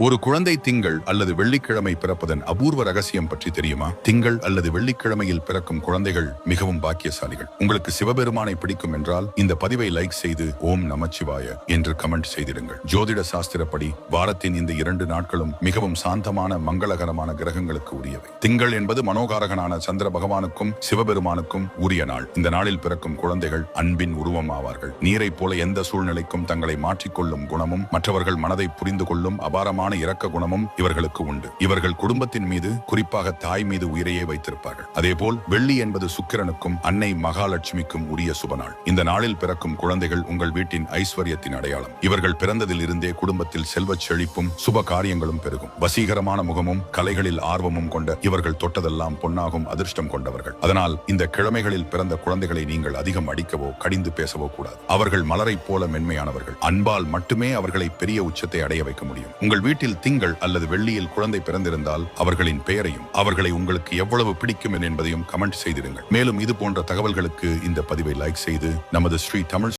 ஒரு குழந்தை திங்கள் அல்லது வெள்ளிக்கிழமை பிறப்பதன் அபூர்வ ரகசியம் பற்றி தெரியுமா? திங்கள் அல்லது வெள்ளிக்கிழமையில் பிறக்கும் குழந்தைகள் மிகவும் பாக்கியசாலிகள். உங்களுக்கு சிவபெருமானை பிடிக்கும் என்றால் இந்த பதிவை லைக் செய்து ஓம் நமச்சிவாய என்று கமெண்ட் செய்திடுங்கள். ஜோதிட சாஸ்திரப்படி வாரத்தின் இந்த 2 நாட்களும் மிகவும் சாந்தமான மங்களகரமான கிரகங்களுக்கு உரியவை. திங்கள் என்பது மனோகாரகனான சந்திர பகவானுக்கும் சிவபெருமானுக்கும் உரிய நாள். இந்த நாளில் பிறக்கும் குழந்தைகள் அன்பின் உருவம் ஆவார்கள். நீரை போல எந்த சூழ்நிலைக்கும் தங்களை மாற்றிக்கொள்ளும் குணமும் மற்றவர்கள் மனதை புரிந்து கொள்ளும் அபாரமான இரக்க குணமும் இவர்களுக்கு உண்டு. இவர்கள் குடும்பத்தின் மீது, குறிப்பாக தாய் மீது உயிரையே வைத்திருப்பார்கள். அதேபோல் வெள்ளி என்பது சுக்கிரனுக்கும் அன்னை மகாலட்சுமிக்கும் உரிய சுபநாள். இந்த நாளில் பிறக்கும் குழந்தைகள் உங்கள் வீட்டின் ஐஸ்வர்யத்தின் அடையாளம். இவர்கள் பிறந்ததில் இருந்தே குடும்பத்தில் செல்வச் செழிப்பும் சுப காரியங்களும் பெருகும். வசீகரமான முகமும் கலைகளில் ஆர்வமும் கொண்ட இவர்கள் தொட்டதெல்லாம் பொன்னாகும் அதிர்ஷ்டம் கொண்டவர்கள். அதனால் இந்த கிழமைகளில் பிறந்த குழந்தைகளை நீங்கள் அதிகம் அடிக்கவோ கடிந்து பேசவோ கூடாது. அவர்கள் மலரை போல மென்மையானவர்கள். அன்பால் மட்டுமே அவர்களை பெரிய உச்சத்தை அடைய வைக்க முடியும். உங்கள் வீட்டில் திங்கள் அல்லது வெள்ளியில் குழந்தை பிறந்திருந்தால் அவர்களின் பெயரையும் அவர்களை உங்களுக்கு எவ்வளவு பிடிக்கும் என்பதையும் கமெண்ட் செய்திருங்கள். மேலும் இது போன்ற தகவல்களுக்கு இந்த பதிவை லைக் செய்து நமது ஸ்ரீ தமிழ்